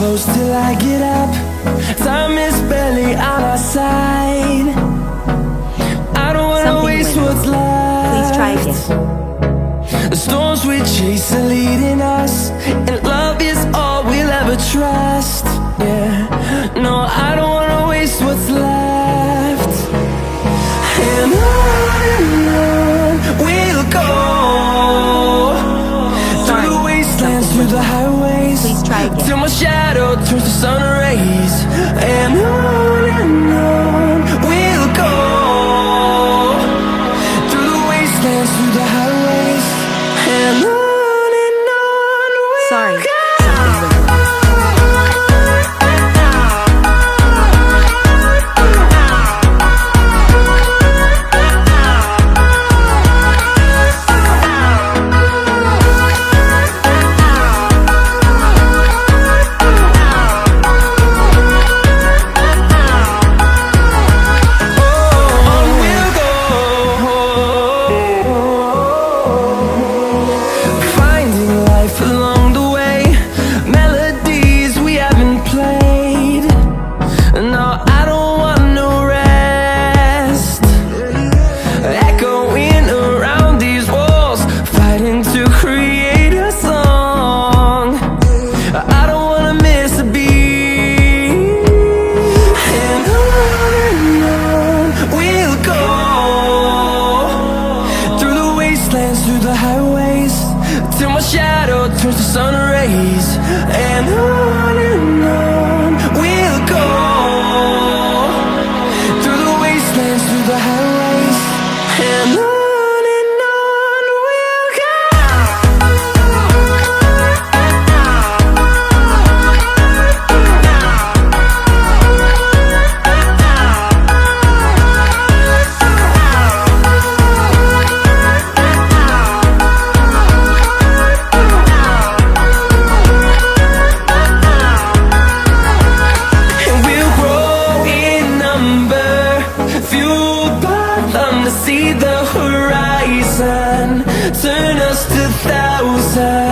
close till I get up. Time is barely on our side. I don't wanna waste what's left. Please try again. The storms we chase are leading us, and love is all we'll ever trust. Yeah, no, I don't wanna waste what's left. And on we'll go, through the wastelands, through the highways. Please try again. Till my shadow turns to sun rays. And on we'll go, through the wastelands, through the highways. And on we'll Sorry. go. Through the highways, till my shadow turns to sun rays. And on we'll go, through the wastelands, through the highways. And on we'll go. See the horizon, turn us to thousands.